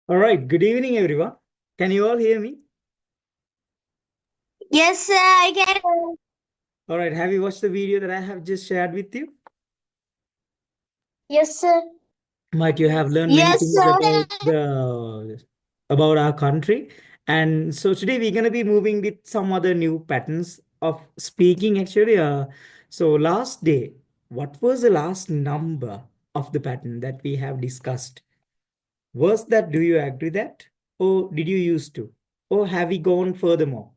All right, good evening, everyone. Can you all hear me? Yes, sir, I can. All right, have you watched the video that I have just shared with you? Yes, sir. Might you have learned many Yes, things sir. about our country. And so today we're going to be moving with some other new patterns of speaking actually. So last day, what was the last number of the pattern that we have discussed? Was that, do you agree that? Or did you used to? Or have we gone furthermore?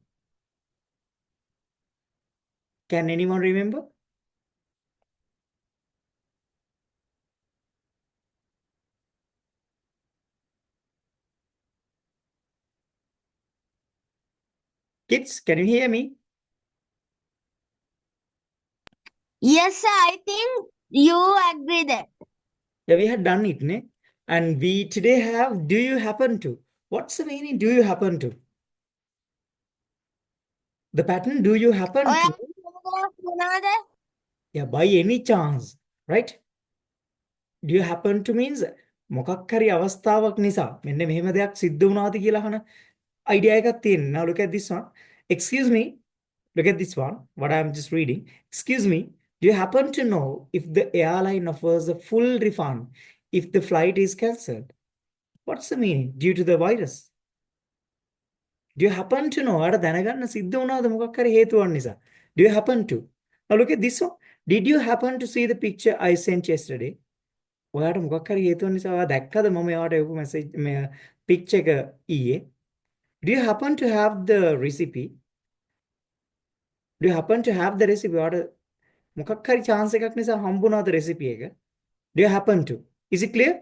Can anyone remember? Kids, can you hear me? Yes, sir, I think you agree that. Yeah, we had done it, ne? And we today have do you happen to? What's the meaning? Do you happen to? The pattern do you happen to? Yeah, by any chance, right? Do you happen to means මොකක් හරි අවස්ථාවක් නිසා මෙන්න මෙහෙම දෙයක් සිද්ධ වුණාද කියලා අහන idea එකක් තියෙන. Now look at this one. Excuse me, look at this one. What I'm just reading. Excuse me, do you happen to know if the airline offers a full refund if the flight is cancelled? What's the meaning? Due to the virus. Do you happen to know? අර දැනගන්න සිද්ධ වුණාද මොකක් හරි හේතුවක් නිසා? Do you happen to? Now look at this one. Did you happen to see the picture I sent yesterday? ඔයාට මොකක් හරි හේතුවක් නිසා ඔයා දැක්කද මම එයාට එවපු මැසේජ් මේ පික්චර් එක ඊයේ? Do you happen to have the recipe? Do you happen to have the recipe? ඔයාට මොකක් හරි chance එකක් නිසා හම්බුණාද recipe එක? Do you happen to? Is it clear?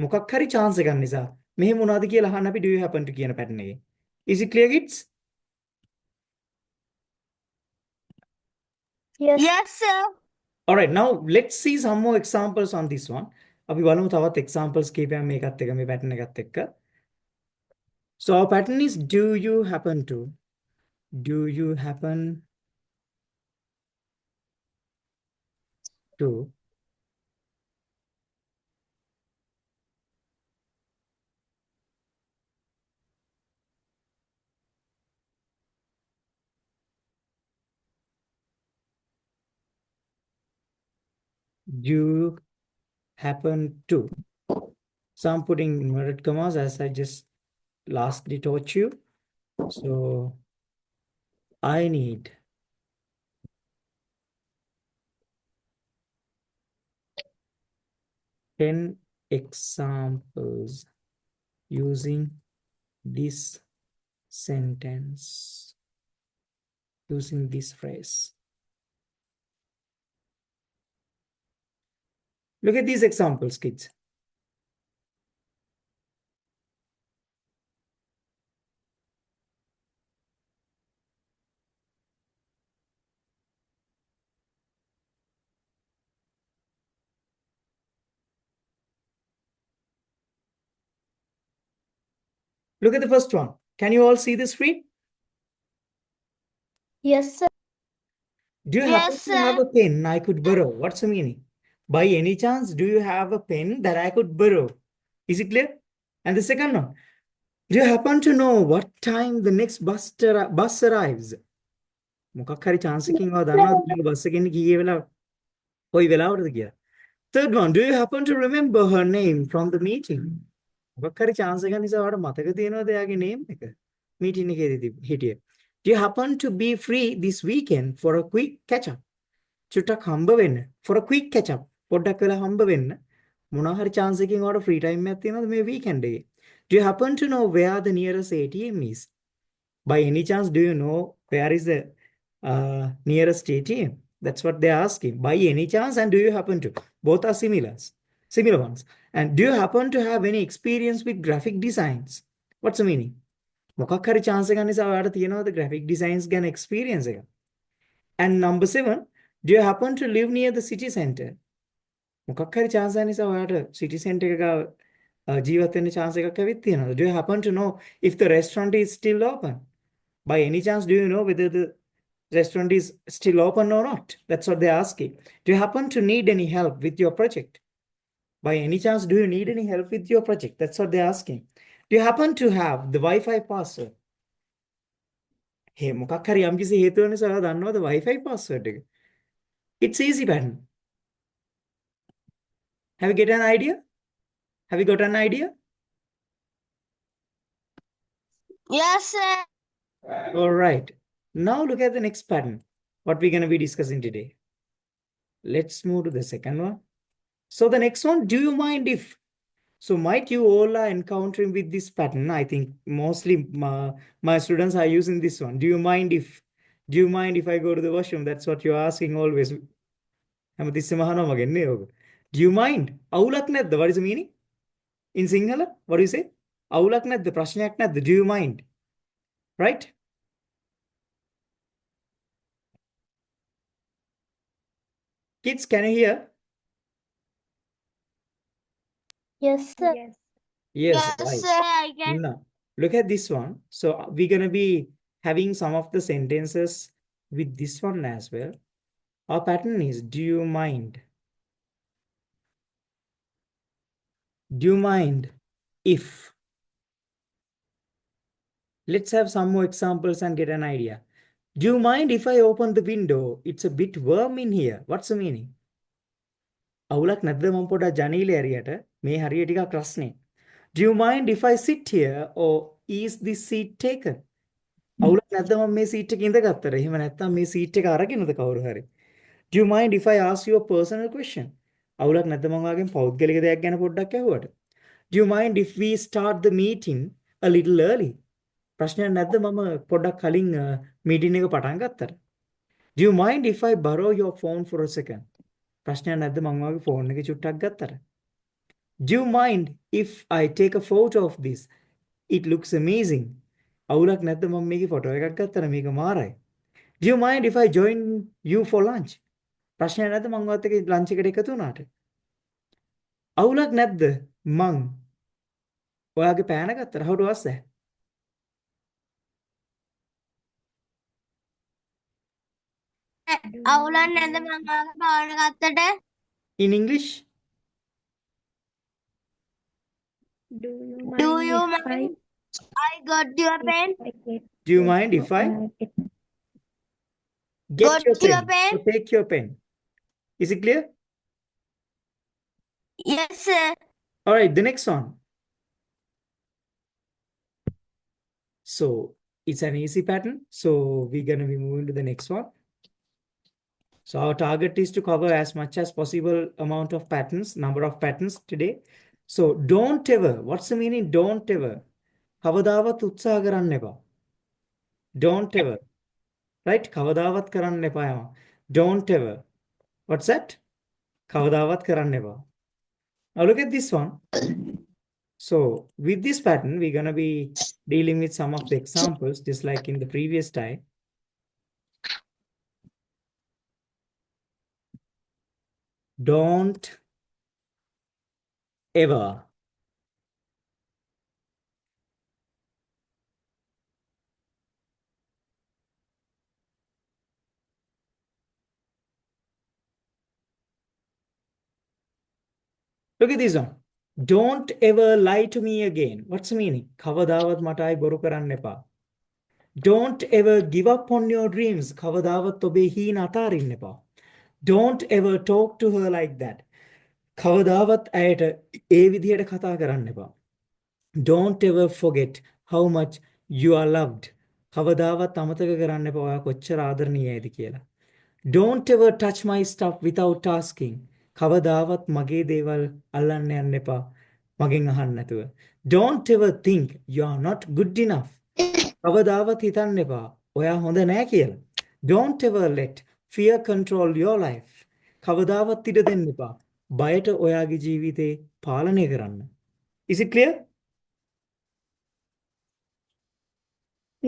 මොකක් හරි chance එකක් නිසා මෙහෙම වුණාද කියලා අහන්න අපි do you happen to කියන pattern එකේ. Is it clear kids? Yes. Yes, sir. All right, now let's see some more examples on this one. අපි බලමු තවත් examples කීපයක් මේකත් එක්ක මේ pattern එකත් එක්ක. So our pattern is do you happen to? Do you happen to? You happen to. So I'm putting inverted commas as I just lastly taught you. So I need 10 examples using this sentence, using this phrase. Look at these examples, kids. Look at the first one. Can you all see the screen? Yes, sir. Do you happen to have a pen I could borrow? What's the meaning? By any chance, do you have a pen that I could borrow? Is it clear? And the second one, do you happen to know what time the next bus arrives? මොකක් හරි chance එකකින් ඔයා දන්නවද bus එකෙන් කීයේ වෙලාව? කොයි වෙලාවටද කියලා? Third one, do you happen to remember her name from the meeting? මොකක් හරි chance එකක් නිසා ඔයාලට මතක තියෙනවද එයාගේ name එක? meeting එකේදී හිටියේ. Do you happen to be free this weekend for a quick catch up? චුට්ටක් හම්බ වෙන්න. For a quick catch up. පොඩ්ඩක් වෙලා හම්බ වෙන්න. මොනවා හරි chance එකකින් ඔයාලට free time එකක් තියෙනවද මේ weekend එකේ? Do you happen to know where the nearest ATM is? By any chance, do you know where is the nearest ATM? That's what they're asking. By any chance, and do you happen to? Both are similar ones. And do you happen to have any experience with graphic designs? What's the meaning? මොකක් හරි chance එකක් නිසා ඔයාලට තියෙනවද graphic designs ගැන experience එක? And number 7, do you happen to live near the city center? මොකක් හරි chance එකක් නිසා ඔයාලට city center එක ගාව ජීවත් වෙන්න chance එකක් ඇවිත් තියෙනවද? Do you happen to know if the restaurant is still open? By any chance, do you know whether the restaurant is still open or not? That's what they're asking. Do you happen to need any help with your project? By any chance, do you need any help with your project? That's what they're asking. Do you happen to have the Wi-Fi password? Hey, මොකක් හරි යම්කිසි හේතුවක් නිසා ඔයාලා දන්නවද Wi-Fi password එක? It's easy pattern. Have you get an idea? Have you got an idea? Yes, sir. All right. Now look at the next pattern. What we're going to be discussing today. Let's move to the second one. So the next one, do you mind if? So might you all are encountering with this pattern? I think mostly my students are using this one. Do you mind if? Do you mind if I go to the washroom? That's what you're asking always. හැමතිස්සෙම අහනවා මගෙන් නේ ඔක. Do you mind? අවුලක් නැද්ද? What is the meaning? In Sinhala, what do you say? අවුලක් නැද්ද? ප්‍රශ්නයක් නැද්ද? Do you mind? Right? Kids, can you hear? Yes, sir. Yes. Yes, Yes, right. sir. I can. Now, look at this one. So we're going to be having some of the sentences with this one as well. Our pattern is, do you mind? Do you mind if? Let's have some more examples and get an idea. Do you mind if I open the window? It's a bit warm in here. What's the meaning? අවුලක් නැද්ද මම පොඩ්ඩක් ජනේලේ ඇරියට මේ හරිය ටිකක් රස්නේ. Do you mind if I sit here or is this seat taken? අවුලක් නැද්ද මම මේ සීට් එකේ ඉඳගත්තට? එහෙම නැත්නම් මේ සීට් එක අරගෙනද කවුරු හරි? Do you mind if I ask you a personal question? අවුලක් නැද්ද මම ඔයාගෙන් පෞද්ගලික දෙයක් ගැන පොඩ්ඩක් ඇහුවට? Do you mind if we start the meeting a little early? ප්‍රශ්නයක් නැද්ද මම පොඩ්ඩක් කලින් මීටින් එක පටන් ගත්තට? Do you mind if I borrow your phone for a second? ප්‍රශ්නයක් නැද්ද මම ඔයාගේ ෆෝන් එක චුට්ටක් ගත්තට? Do you mind if I take a photo of this? It looks amazing. අවුලක් නැද්ද මම මේකේ ෆොටෝ එකක් ගත්තට මේක මාරයි. Do you mind if I join you for lunch? ප්‍රශ්නයක් නැද්ද මම ඔයත් එක්ක ලන්ච් එකට එකතු වුණාට? අවුලක් නැද්ද මං ඔයාගේ පෑන ගත්තට? How to ask that? අවුලක් නැද්ද මම ඔයාගේ පාවන ගත්තට? In English? Do you Do mind you if mind? I got your pen. I get Do you mind if I get Got your your pen? pen? So take your pen. Is it clear? Yes, sir. All right, the next one. So it's an easy pattern. So we're going to be moving to the next one. So our target is to cover as much as possible amount of patterns, number of patterns today. So don't ever, what's the meaning? Don't ever. කවදාවත් උත්සාහ කරන්න එපා. Don't ever. Right? කවදාවත් කරන්න එපා යම. Don't ever. What's that? කවදාවත් කරන්න එපා. Now look at this one. So with this pattern, we're going to be dealing with some of the examples, just like in the previous time. Don't ever. Look at this one. Don't ever lie to me again. What's the meaning? කවදාවත් මට ආයි බොරු කරන්න එපා. Don't ever give up on your dreams. කවදාවත් ඔබේ හීන අතාරින්න එපා. Don't ever talk to her like that. කවදාවත් ඇයට ඒ විදිහට කතා කරන්න එපා. Don't ever forget how much you are loved. කවදාවත් අමතක කරන්න එපා ඔයා කොච්චර ආදරණීයයිද කියලා. Don't ever touch my stuff without asking. කවදාවත් මගේ දේවල් අල්ලන්න යන්න එපා මගෙන් අහන්න නැතුව. Don't ever think you are not good enough. කවදාවත් හිතන්න එපා ඔයා හොඳ නෑ කියලා. Don't ever let fear control your life. කවදාවත් ඉඩ දෙන්න එපා බයට ඔයාගේ ජීවිතේ පාලනය කරන්න. Is it clear?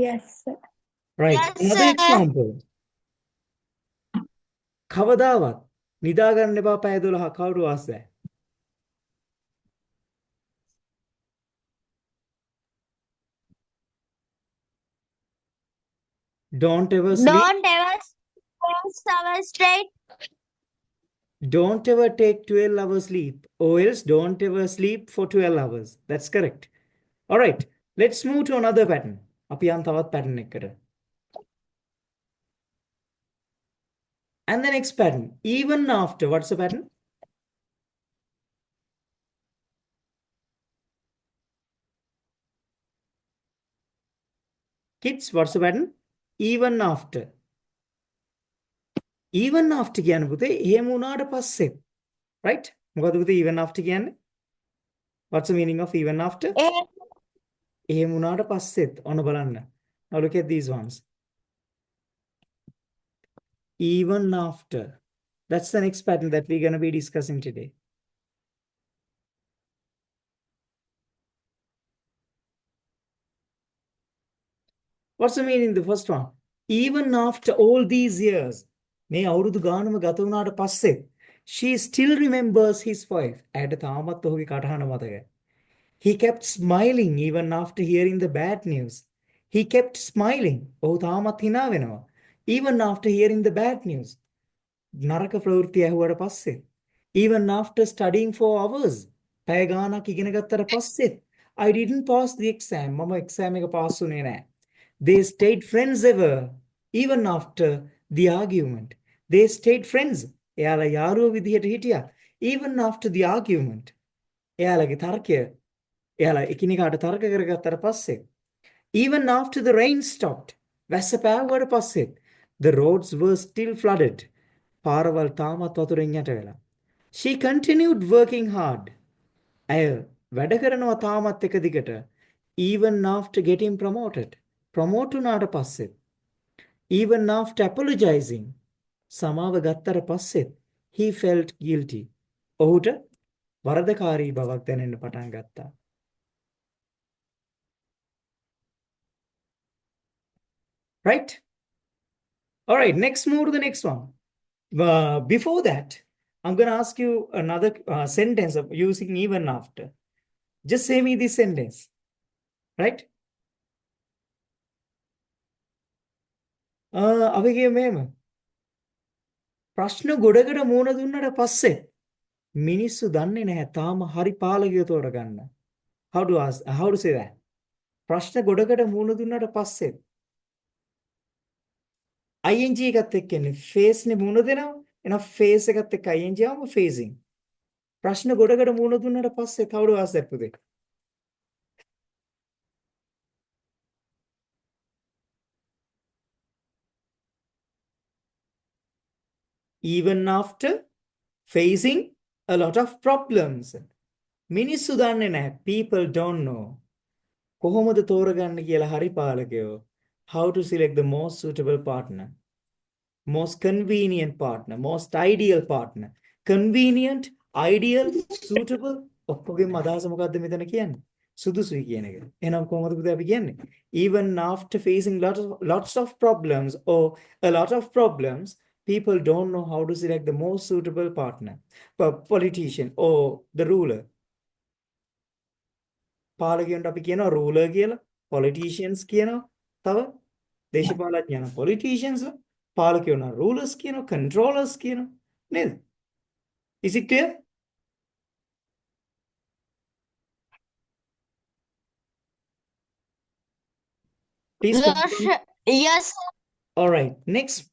Yes, sir. Right. Yes, Another sir. example. කවදාවත් නිදා ගන්න එපා පැය 12ක්. How to ask that? Don't ever sleep. Don't ever 4 hours straight. Don't ever take 12 hours sleep, or else don't ever sleep for 12 hours. That's correct. All right, let's move to another pattern. අපි යන් තවත් pattern එකකට. And the next pattern, even after. What's the pattern? Kids, what's the pattern? Even after. Even after කියන්නේ පුතේ එහෙම වුණාට පස්සේ. Right? මොකද පුතේ even after කියන්නේ? What's the meaning of even after? එහෙම වුණාට පස්සෙත්. ඔන්න බලන්න. Now look at these ones. Even after. That's the next pattern that we're going to be discussing today. What's the meaning the first one? Even after all these years, මේ අවුරුදු ගානම ගත වුණාට පස්සේ she still remembers his wife. ඇයට තාමත් ඔහුගේ කටහඬ මතකයි. He kept smiling even after hearing the bad news. He kept smiling. ඔහු තාමත් hina වෙනවා. Even after hearing the bad news. නරක ප්‍රවෘත්ති ඇහුවට පස්සේ. Even after studying for hours. පැය ගානක් ඉගෙන ගත්තට පස්සේ. I didn't pass the exam. මම exam එක pass වුණේ නැහැ. They stayed friends ever, even after the argument. They stayed friends. එයාලා යාළුවෝ විදිහට හිටියා. Even after the argument. එයාලගේ තර්කය එයාලා එකිනෙකාට තර්ක කරගත්තට පස්සේ. Even after the rain stopped. වැස්ස පෑවුවට පස්සේ. The roads were still flooded. පාරවල් තාමත් වතුරෙන් යට වෙලා. She continued working hard. ඇය වැඩ කරනවා තාමත් එක දිගට. Even after getting promoted. Promote වුණාට පස්සේ. Even after apologizing. සමාව ගත්තට පස්සේ. He felt guilty. ඔහුට වරදකාරී බවක් දැනෙන්න පටන් ගත්තා. Right? All right, next move to the next one. Before that, I'm going to ask you another sentence of using even after. Just say me this sentence. Right? අපි කියමු මෙහෙම. ප්‍රශ්න ගොඩකට මුහුණ දුන්නට පස්සේ මිනිස්සු දන්නේ නැහැ තාම හරි පාලකයෝ තෝරගන්න. How to say that? ප්‍රශ්න ගොඩකට මුහුණ දුන්නට පස්සේ ing එකත් එක්ක එන්නේ face නේ මුහුණ දෙනවා. එහෙනම් face එකත් එක්ක ing ආවම facing. ප්‍රශ්න ගොඩකට මුහුණ දුන්නට පස්සේ how to ask that පුතේ? Even after facing a lot of problems. මිනිස්සු දන්නේ නැහැ. People don't know. කොහොමද තෝරගන්න කියලා හරි පාලකයෝ. How to select the most suitable partner. Most convenient partner. Most ideal partner. Convenient, ideal, suitable. ඔක්කොගෙම අදහස මොකද්ද මෙතන කියන්නේ? සුදුසුයි කියන එක. එහෙනම් කොහොමද පුතේ අපි කියන්නේ? Even after facing lots of problems or a lot of problems, people don't know how to select the most suitable partner. Politician or the ruler. පාලකයන්ට අපි කියනවා ruler කියලා, politicians කියනවා, තව දේශපාලඥයන් politicians, පාලකයන් rulers කියනවා, controllers කියනවා, නේද? Is it clear? Please confirm. Yes. All right, next.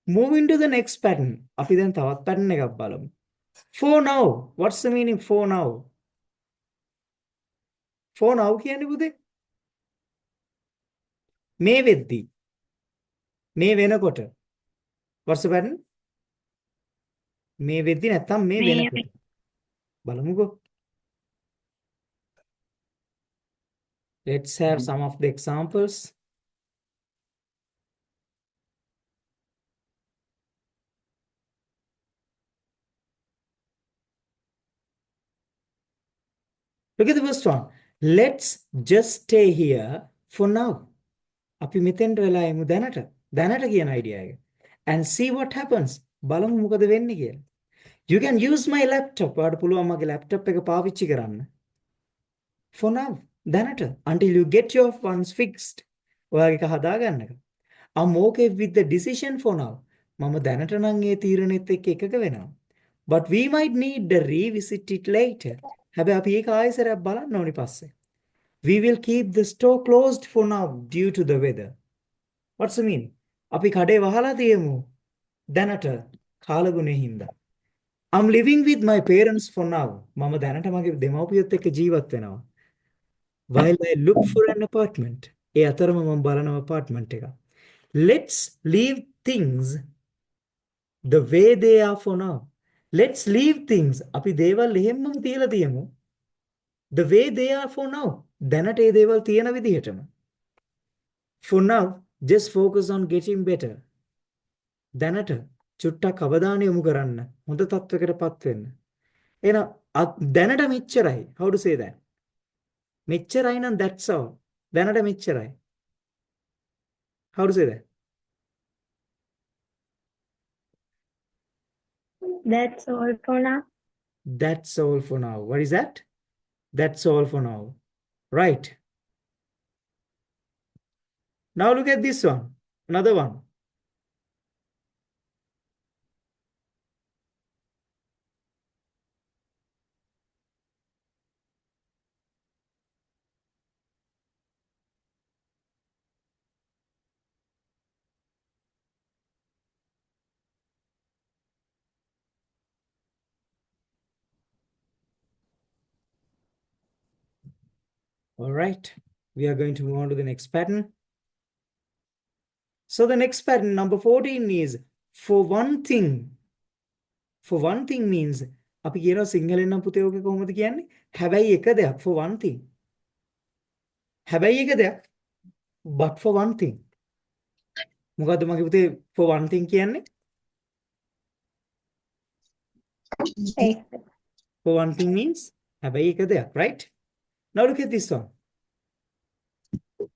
Moving to the next pattern. අපි දැන් තවත් pattern එකක් බලමු. For now. What's the meaning for now? For now කියන්නේ පුතේ මේ වෙද්දී. මේ වෙනකොට. What's the pattern? මේ වෙද්දී නැත්තම් මේ වෙනකොට. බලමුකෝ. Let's have some of the examples. Look at the first one. Let's just stay here for now. අපි මෙතෙන්ට වෙලා යමු දැනට. දැනට කියන idea එක. And see what happens. බලමු මොකද වෙන්නේ කියලා. You can use my laptop. ඔයාලට පුළුවන් මගේ laptop එක පාවිච්චි කරන්න. For now. දැනට. Until you get your funds fixed. ඔයාගේ එක හදාගන්නක. I'm okay with the decision for now. මම දැනට නම් ඒ තීරණෙත් එක්ක එකක වෙනවා. But we might need to revisit it later. හැබැයි අපි ඒක ආයෙසරයක් බලන්න ඕනි පස්සේ. We will keep the store closed for now due to the weather. What's the meaning? අපි කඩේ වහලා තියමු. දැනට කාලගුණේ හින්දා. I'm living with my parents for now. මම දැනට මගේ දෙමව්පියොත් එක්ක ජීවත් වෙනවා. While I look for an apartment. ඒ අතරම මම බලනවා apartment එක. Let's leave things the way they are for now. Let's leave things. අපි දේවල් එහෙම්මම තියලා තියමු. The way they are for now. දැනට ඒ දේවල් තියෙන විදිහටම. For now, just focus on getting better. දැනට චුට්ටක් අවධානය යොමු කරන්න. හොඳ තත්වයකටපත් වෙන්න. එහෙනම් දැනට මෙච්චරයි. How to say that? මෙච්චරයි නම් that's all. දැනට මෙච්චරයි. How to say that? That's all for now. That's all for now. What is that? That's all for now. Right. Now look at this one. Another one. All right. We are going to move on to the next pattern. So the next pattern, number 14, is for one thing. For one thing means අපි කියනවා සිංහලෙන් නම් පුතේ ඔක කොහොමද කියන්නේ? හැබැයි එක දෙයක් for one thing. හැබැයි එක දෙයක් but for one thing. මොකද්ද මගේ පුතේ for one thing කියන්නේ? For one thing means හැබැයි එක දෙයක්, right? Now look at this one.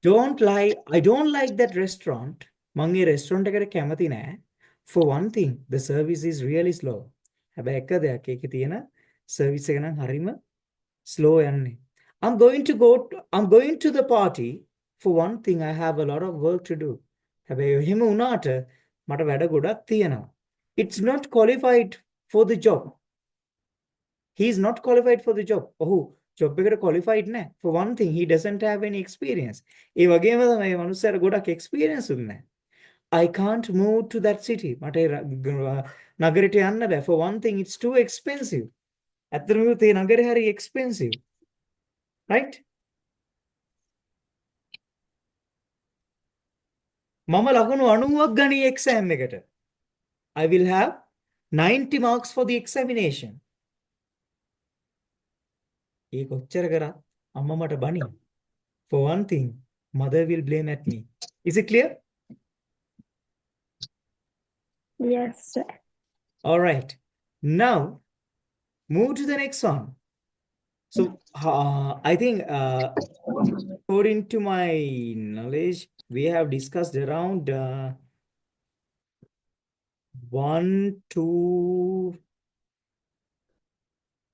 I don't like that restaurant. මම ඒ restaurant එකට කැමති නෑ. For one thing, the service is really slow. හැබැයි එක දෙයක් ඒකේ තියෙන service එක නම් හරිම slow යන්නේ. I'm going to the party. For one thing, I have a lot of work to do. හැබැයි එහෙම වුණාට මට වැඩ ගොඩක් තියෙනවා. It's not qualified for the job. He is not qualified for the job. ඔහු job එකට qualified නෑ. For one thing, he doesn't have any experience. ඒ වගේම තමයි මේ මනුස්සයාට ගොඩක් experience උත් නෑ. I can't move to that city. මට නගරයට යන්න බෑ. For one thing, it's too expensive. ඇත්තටම මේ නගරේ හරි expensive. Right? මම ලකුණු 90ක් ගනි exam එකට. I will have 90 marks for the examination. ඒ කොච්චර කරත් අම්මා මට බනි. For one thing, mother will blame at me. Is it clear? Yes, sir. All right. Now, move to the next one. So, I think, according to my knowledge, we have discussed around 1, 2,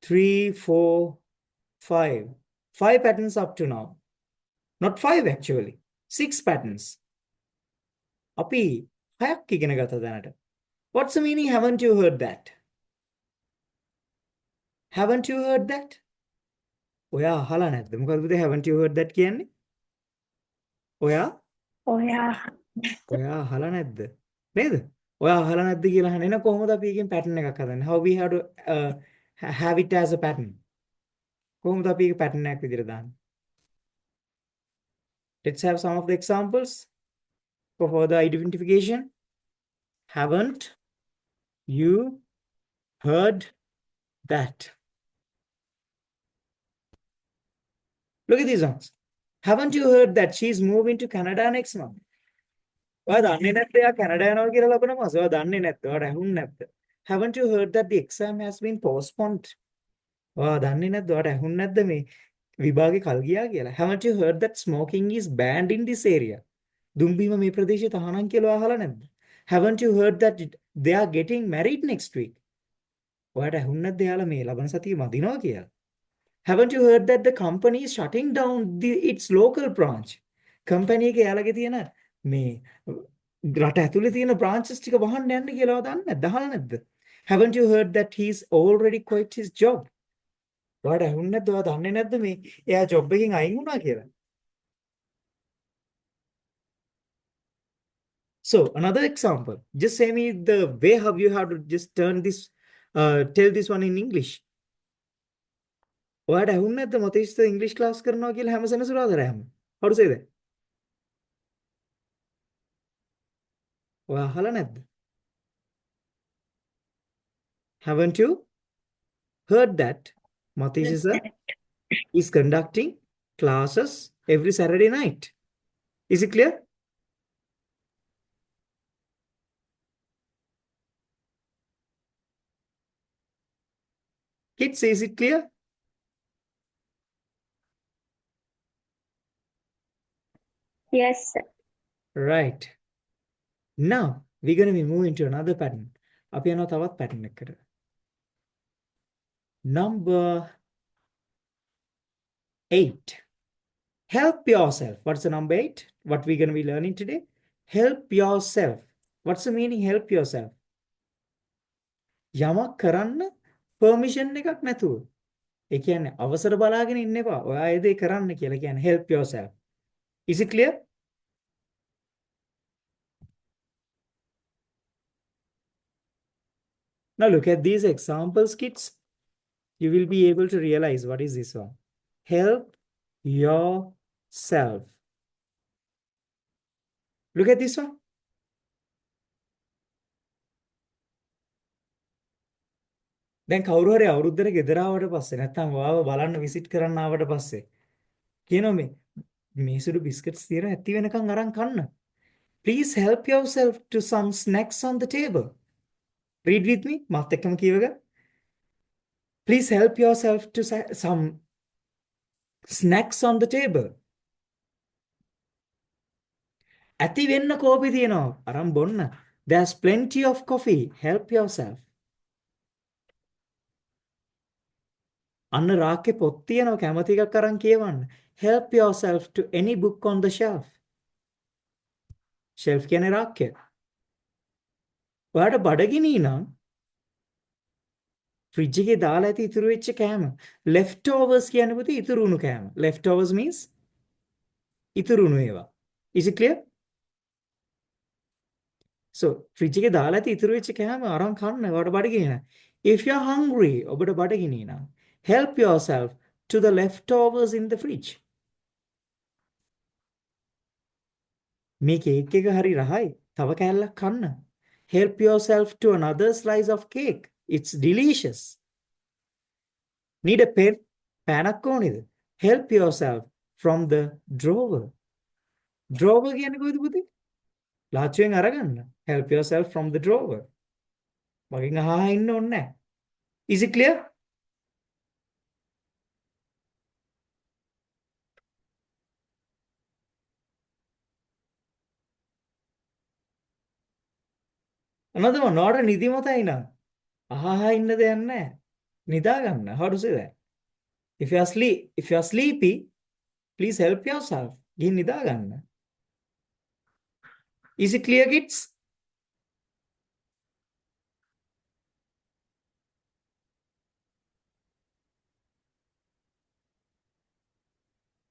3, 4, 5. 5 patterns up to now. Not 5 actually. 6 patterns. අපි 6ක් ඉගෙන ගත්තා දැනට. What's the meaning? Haven't you heard that? Haven't you heard that? ඔයා අහලා නැද්ද? මොකද පුතේ haven't you heard that කියන්නේ? ඔයා Oh, yeah. අහලා නැද්ද? නේද? ඔයා අහලා නැද්ද කියලා අහන එන කොහොමද අපි එකෙන් pattern එකක් හදන්නේ? How we have to have it as a pattern. කොහොමද අපි එක pattern එකක් විදිහට දාන්නේ? Let's have some of the examples for further identification. Haven't you heard that? Look at these ones. Haven't you heard that she's moving to Canada next month? ඔයා දන්නේ නැත්ද එයා කැනඩා යනවා කියලා ලබන මාස? ඔයා දන්නේ නැත්ද? ඔයාට ඇහුන්නේ නැත්ද? Haven't you heard that the exam has been postponed? ඔයා දන්නේ නැත්ද? ඔයාට ඇහුන්නේ නැත්ද මේ විභාගේ කල් ගියා කියලා? Haven't you heard that smoking is banned in this area? දුම්බීම මේ ප්‍රදේශයේ තහනම් කියලා ඔයා අහලා නැද්ද? Haven't you heard that they are getting married next week? ඔයාට ඇහුන්නේ නැද්ද එයාලා මේ ලබන සතියේ මදිනවා කියලා? Haven't you heard that the company is shutting down its local branch? Company එක එයාලගේ තියෙන මේ රට ඇතුලේ තියෙන branches ටික වහන්න යන්න කියලා දන්නේ නැද්ද? අහලා නැද්ද? Haven't you heard that he's already quit his job? ඔයාට ඇහුන්නේ නැද්ද? ඔයා දන්නේ නැද්ද මේ එයා ජොබ් එකකින් අයින් වුණා කියලා? So another example. Just say me the way how you have to just tell this one in English. ඔයාට ඇහුන්නේ නැද්ද මතීස්ට ඉංග්‍රීසි ක්ලාස් කරනවා කියලා හැම සෙනසුරාදාම? How to say that? ඔයා අහලා නැද්ද? Haven't you heard that Matish is conducting classes every Saturday night? Is it clear? Kids, is it clear? Yes, sir. Right. Now we're going to be moving to another pattern. අපි යනවා තවත් pattern එකකට. Number 8. Help yourself. What's the number 8? What we're going to be learning today? Help yourself. What's the meaning help yourself? යමක් කරන්න permission එකක් නැතුව. ඒ කියන්නේ අවසර බලාගෙන ඉන්න එපා. ඔයා ඒ දේ කරන්න කියලා කියන්නේ help yourself. Is it clear? Now look at these examples, kids. You will be able to realize what is this one. Help yourself. Look at this one. දැන් කවුරු හරි අවුරුද්දට ගෙදර ආවට පස්සේ නැත්නම් ඔයාව බලන්න විසිට් කරන්න ආවට පස්සේ කියනවා මේ සුදු බිස්කට්ස් තියෙන ඇති වෙනකන් අරන් කන්න. Please help yourself to some snacks on the table. Read with me. මාත් එක්කම කියවග. Please help yourself to some snacks on the table. ඇති වෙන්න කෝපි තියෙනවා. අරන් බොන්න. There's plenty of coffee. Help yourself. අන්න රාක්කේ පොත් තියෙනවා කැමති එකක් අරන් කියවන්න. Help yourself to any book on the shelf. Shelf කියන්නේ රාක්කය. ඔයාට බඩගිනි නම් ෆ්‍රිජ් එකේ දාලා ඇති ඉතුරු වෙච්ච කෑම. Leftovers කියන්නේ පුතේ ඉතුරු වුණු කෑම. Leftovers means ඉතුරු වුණු ඒවා. Is it clear? So fridge එකේ දාලා ඇති ඉතුරු වෙච්ච කෑම අරන් කන්න. ඔයාට බඩගිනි නම්. If you are hungry, ඔබට බඩගිනි නම් help yourself to the leftovers in the fridge. මේ කේක් එක හරි රහයි. තව කෑල්ලක් කන්න. Help yourself to another slice of cake. It's delicious. Need a pen? පෑනක් ඕනේද? Help yourself from the drawer. Drawer කියන්නේ කොයිද පුතේ? ලාච්චුවෙන් අරගන්න. Help yourself from the drawer. මගෙන් අහා ඉන්න ඕනේ නැහැ. Is it clear? Another one, not a නිදිමතයි නම් අහා ඉන්න දෙයක් නැහැ. නිදා ගන්න. How to say that? If you are sleepy, please help yourself. ගිහින් නිදා ගන්න. Is it clear, kids?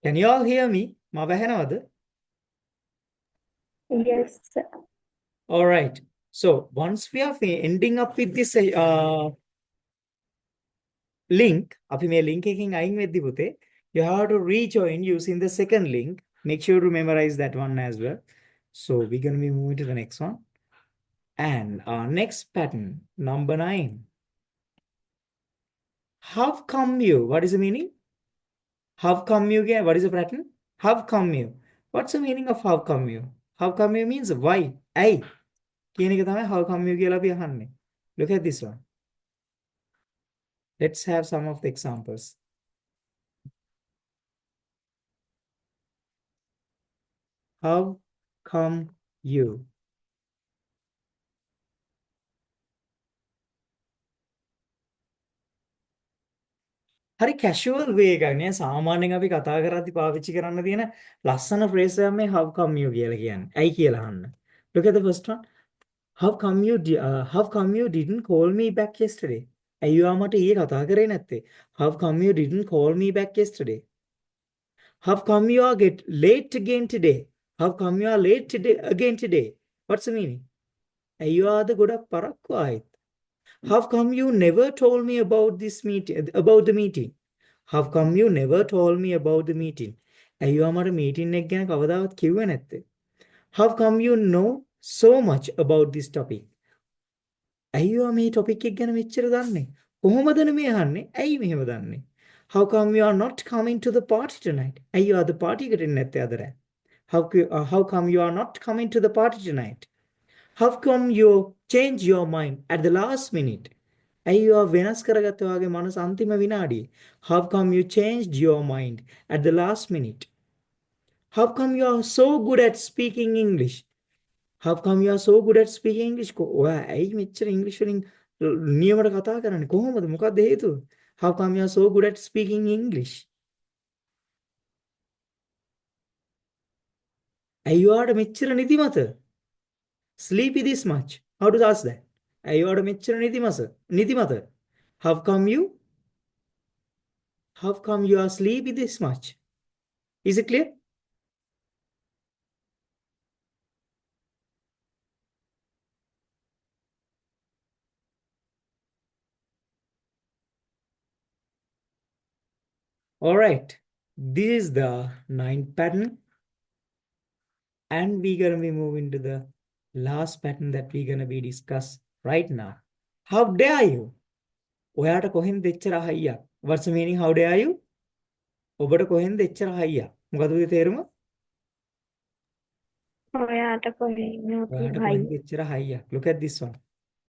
Can you all hear me? මම ඇහෙනවද? Yes, sir. All right. So once we are ending up with this link, අපි මේ link එකකින් අයින් වෙද්දි පුතේ, you have to rejoin using the second link. Make sure to memorize that one as well. So we're going to be moving to the next one. And our next pattern, number 9. How come you? What is the meaning? How come you get? What is the pattern? How come you? What's the meaning of how come you? How come you means why? ඇයි? කියන එක තමයි how come you කියලා අපි අහන්නේ. Look at this one. Let's have some of the examples. How come you? හරි casual way එකක් නේ සාමාන්‍යයෙන් අපි කතා කරද්දී පාවිච්චි කරන්න තියෙන ලස්සන phrase එකක් මේ how come you කියලා කියන්නේ. ඇයි කියලා අහන්න. Look at the first one. how come you didn't call me back yesterday? ඇයි ඔයා මට ඊයේ කතා කරේ නැත්තේ? How come you didn't call me back yesterday? How come you are get late again today? How come you are late today again today? What's the meaning? ඇයි ඔයාද ගොඩක් පරක්කු ආයෙත්? How come you never told me about the meeting? How come you never told me about the meeting? ඇයි ඔයා මට meeting එක ගැන කවදාවත් කිව්වේ නැත්තේ? How come you know so much about this topic? ඇයි ඔයා මේ ටොපික් එක ගැන මෙච්චර දන්නේ? කොහොමද මේ අහන්නේ? ඇයි මෙහෙම දන්නේ? How come you are not coming to the party tonight? ඇයි ඔයා අද පාටි එකට එන්නේ නැත්තේ අද රෑ? How come you are not coming to the party tonight? How come you change your mind at the last minute? ඇයි ඔයා වෙනස් කරගත්තේ ඔයාගේ මනස අන්තිම විනාඩියේ? How come you changed your mind at the last minute? How come you are so good at speaking English? How come you are so good at speaking English? ඔයා ඇයි මෙච්චර ඉංග්‍රීසි වලින් නියමට කතා කරන්නේ? කොහොමද? මොකක්ද හේතුව? How come you are so good at speaking English? ඇයි ඔයාට මෙච්චර නිදිමත? Sleepy this much. How to ask that? ඇයි ඔයාට මෙච්චර නිදිමත? How come you are sleepy this much? Is it clear? All right. This is the ninth pattern. And we're going to be moving to the last pattern that we're going to be discuss right now. How dare you? ඔයාට කොහෙන්ද එච්චර හයියක්? What's the meaning? How dare you? ඔබට කොහෙන්ද එච්චර හයියක්? මොකද උදේ තේරුම? ඔයාට කොහෙන්ද ඔයාට කොහෙන්ද එච්චර හයියක්? Look at this one.